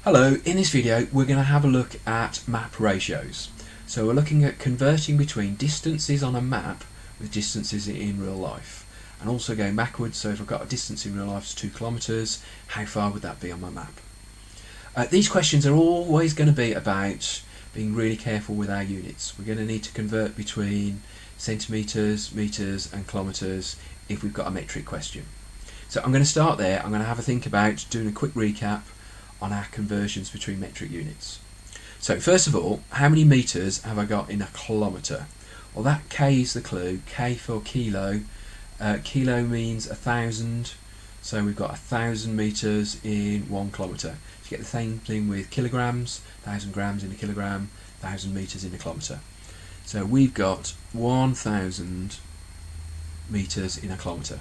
Hello, in this video we're going to have a look at map ratios. So we're looking at converting between distances on a map with distances in real life, and also going backwards. So if I've got a distance in real life is 2 kilometres, how far would that be on my map? These questions are always going to be about being really careful with our units. We're going to need to convert between centimetres, metres and kilometres if we've got a metric question. So I'm going to start there. I'm going to have a think about doing a quick recap on our conversions between metric units. So first of all, how many metres have I got in a kilometre? Well, that K is the clue. K for kilo. Kilo means 1,000, so we've got 1,000 metres in 1 kilometre. So you get the same thing with kilograms, 1,000 grams in a kilogram, 1,000 metres in a kilometre. So we've got 1,000 metres in a kilometre.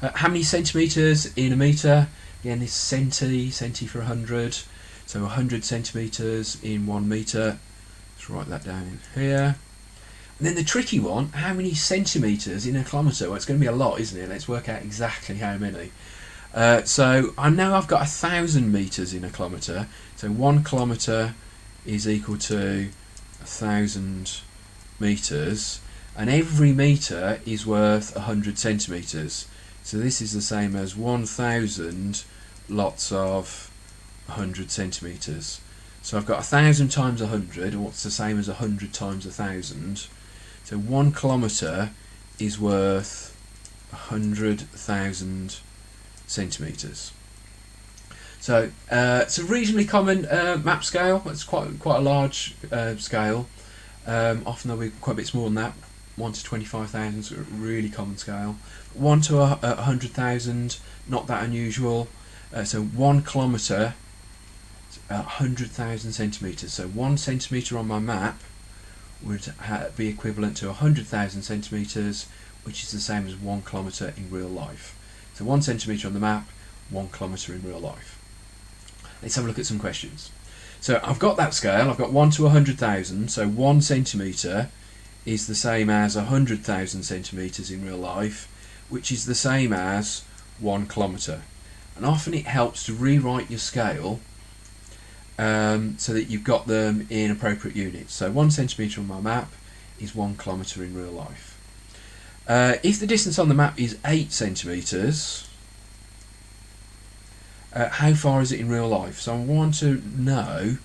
How many centimetres in a metre? Again, this centi for 100, so 100 centimetres in 1 metre. Let's write that down in here. And then the tricky one, how many centimetres in a kilometre? Well, it's going to be a lot, isn't it? Let's work out exactly how many. So I know I've got 1,000 metres in a kilometre, so 1 kilometre is equal to 1,000 metres, and every metre is worth 100 centimetres. So this is the same as 1,000 lots of 100 centimetres. So I've got 1,000 times 100, or what's the same as 100 times 1,000. So 1 kilometre is worth 100,000 centimetres. So it's a reasonably common map scale. It's quite a large scale. Often there'll be quite a bit smaller than that. 1 to 25,000 is a really common scale. 1 to 100,000, not that unusual. So 1 kilometre, 100,000 centimetres. So 1 centimetre on my map would be equivalent to 100,000 centimetres, which is the same as 1 kilometre in real life. So 1 centimetre on the map, 1 kilometre in real life. Let's have a look at some questions. So I've got that scale. I've got 1 to 100,000. So 1 centimetre is the same as 100,000 centimetres in real life, which is the same as 1 kilometre. And often it helps to rewrite your scale so that you've got them in appropriate units. So 1 centimetre on my map is 1 kilometre in real life. If the distance on the map is 8 centimetres, how far is it in real life? So I want to know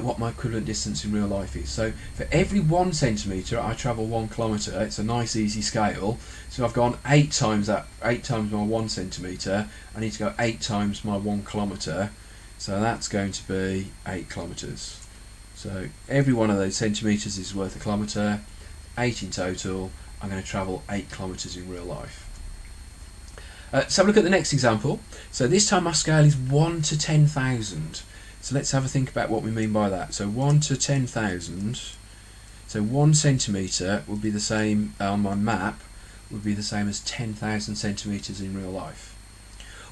what my equivalent distance in real life is. So for every 1 centimetre I travel 1 kilometre. It's a nice easy scale. So I've gone 8 times that, 8 times my 1 centimetre. I need to go 8 times my 1 kilometre. So that's going to be 8 kilometres. So every one of those centimetres is worth a kilometre. 8 in total. I'm going to travel 8 kilometres in real life. So have a look at the next example. So this time my scale is 1 to 10,000. So let's have a think about what we mean by that. So 1 to 10,000. So 1 centimetre would be the same on my map, would be the same as 10,000 centimetres in real life.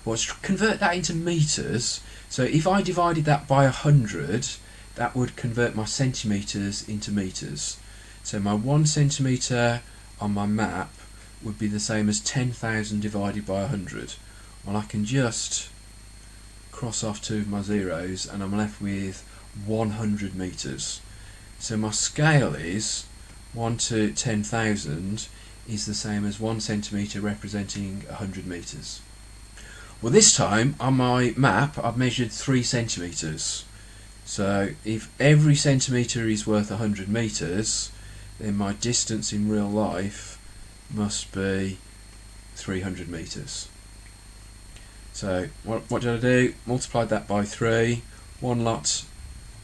Well, let's convert that into metres. So if I divided that by 100, that would convert my centimetres into metres. So my 1 centimetre on my map would be the same as 10,000 divided by 100. Well, I can just cross off 2 of my zeros and I'm left with 100 metres. So my scale is 1 to 10,000 is the same as 1 centimetre representing 100 metres. Well, this time on my map I've measured 3 centimetres. So if every centimetre is worth 100 metres, then my distance in real life must be 300 metres. So what did I do? Multiplied that by 3. 1 lot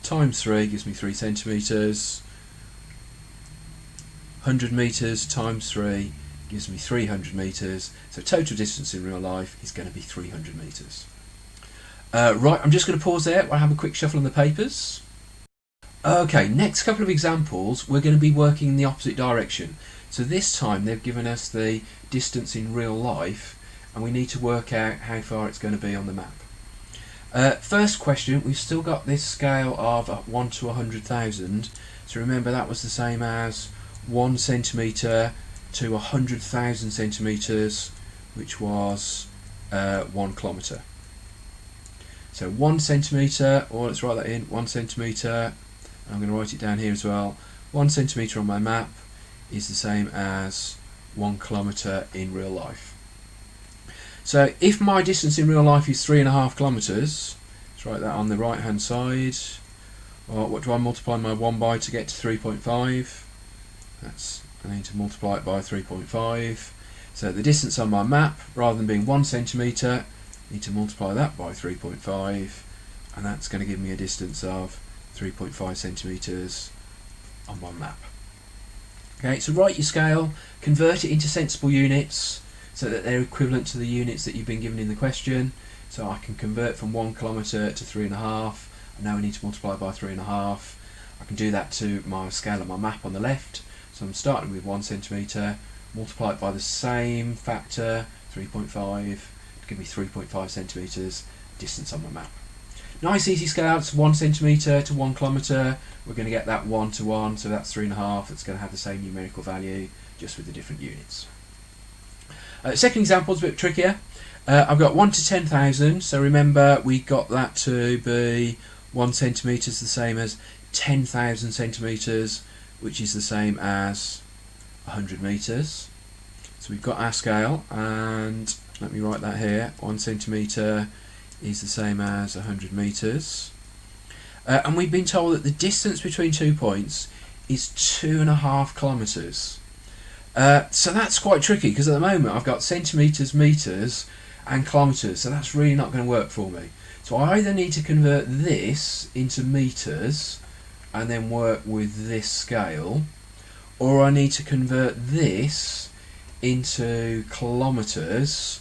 times 3 gives me 3 centimetres. 100 metres times 3 gives me 300 metres. So total distance in real life is going to be 300 metres. Right, I'm just going to pause there while I have a quick shuffle on the papers. Okay, next couple of examples we're going to be working in the opposite direction. So this time they've given us the distance in real life, and we need to work out how far it's going to be on the map. First question, we've still got this scale of 1 to 100,000. So remember that was the same as 1 centimetre to 100,000 centimetres, which was 1 kilometre. So 1 centimetre, or let's write that in, 1 centimetre, I'm going to write it down here as well, 1 centimetre on my map is the same as 1 kilometre in real life. So if my distance in real life is 3.5 kilometres, let's write that on the right hand side. Well, what do I multiply my 1 by to get to 3.5? I need to multiply it by 3.5. So the distance on my map, rather than being 1 centimetre, I need to multiply that by 3.5, and that's going to give me a distance of 3.5 centimetres on my map. Okay, so write your scale, convert it into sensible units so that they're equivalent to the units that you've been given in the question. So I can convert from 1 kilometre to 3.5, and now I need to multiply by 3.5. I can do that to my scale on my map on the left. So I'm starting with 1 centimetre, multiply it by the same factor, 3.5, to give me 3.5 centimetres distance on my map. Nice easy scale, it's 1 centimetre to 1 kilometre. We're going to get that 1 to 1, so that's 3.5. It's going to have the same numerical value, just with the different units. Second example is a bit trickier. I've got 1 to 10,000, so remember we got that to be 1 centimetre is the same as 10,000 centimetres, which is the same as 100 metres. So we've got our scale, and let me write that here. 1 centimetre is the same as 100 metres. And we've been told that the distance between 2 points is 2.5 kilometres. So that's quite tricky, because at the moment I've got centimetres, metres and kilometres, so that's really not going to work for me. So I either need to convert this into metres and then work with this scale, or I need to convert this into kilometres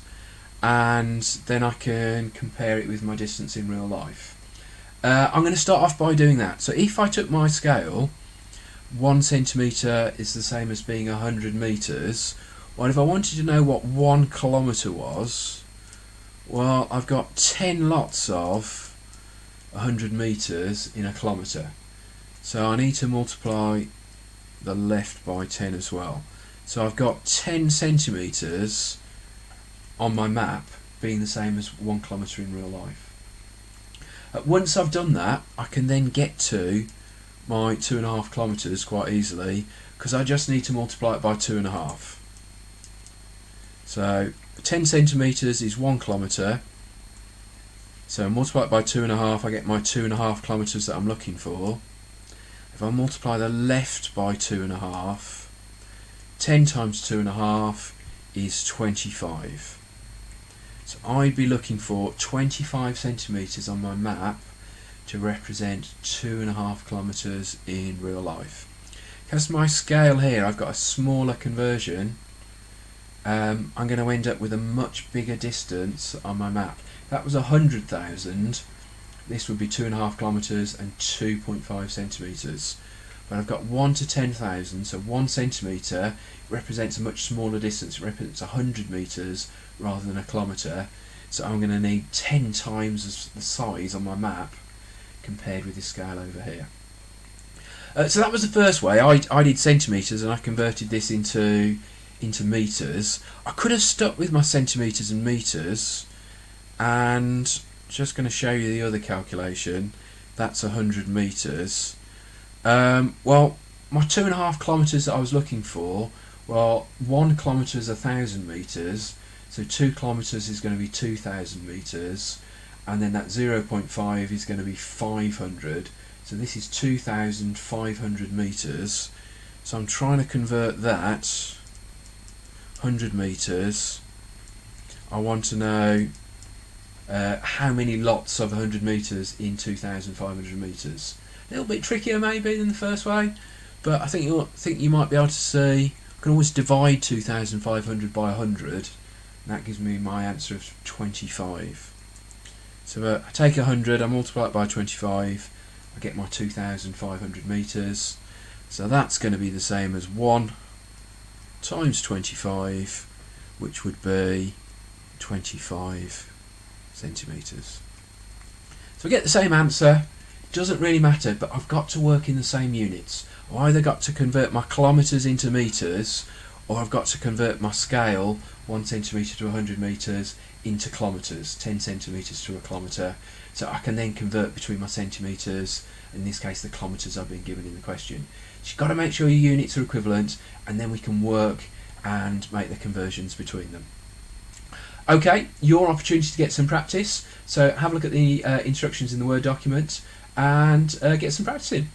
and then I can compare it with my distance in real life. I'm going to start off by doing that. So if I took my scale, 1 centimetre is the same as being 100 metres. Well, if I wanted to know what 1 kilometre was, well, I've got 10 lots of 100 metres in a kilometre. So I need to multiply the left by 10 as well. So I've got 10 centimetres on my map being the same as 1 kilometre in real life. Once I've done that, I can then get to my 2.5 kilometres quite easily, because I just need to multiply it by 2.5. So 10 centimetres is 1 kilometre, so multiply it by 2.5, I get my 2.5 kilometres that I'm looking for. If I multiply the left by 2.5, 10 times 2.5 is 25. So I'd be looking for 25 centimetres on my map to represent 2.5 kilometres in real life. Because my scale here, I've got a smaller conversion, I'm going to end up with a much bigger distance on my map. If that was 100,000, this would be 2.5 kilometres and 2.5 centimetres. But I've got 1 to 10,000, so 1 centimetre represents a much smaller distance. It represents 100 metres rather than a kilometre. So I'm going to need 10 times the size on my map compared with this scale over here. So that was the first way. I did centimetres and I converted this into metres. I could have stuck with my centimetres and metres, and just going to show you the other calculation. That's 100 metres. Well, my 2.5 kilometres that I was looking for, well, 1 kilometre is 1,000 metres, so 2 kilometres is going to be 2,000 metres, and then that 0.5 is going to be 500, so this is 2,500 metres. So I'm trying to convert that 100 metres. I want to know how many lots of 100 metres in 2,500 metres. A little bit trickier maybe than the first way, but I think you might be able to see. I can always divide 2,500 by 100, and that gives me my answer of 25. So I take 100, I multiply it by 25, I get my 2,500 metres. So that's going to be the same as 1 times 25, which would be 25 centimetres. So I get the same answer. It doesn't really matter, but I've got to work in the same units. I've either got to convert my kilometres into metres, or I've got to convert my scale, 1 centimetre to 100 metres, into kilometres, 10 centimetres to a kilometre. So I can then convert between my centimetres, in this case the kilometres I've been given in the question. So you've got to make sure your units are equivalent, and then we can work and make the conversions between them. Okay, your opportunity to get some practice. So have a look at the instructions in the Word document and get some practice in.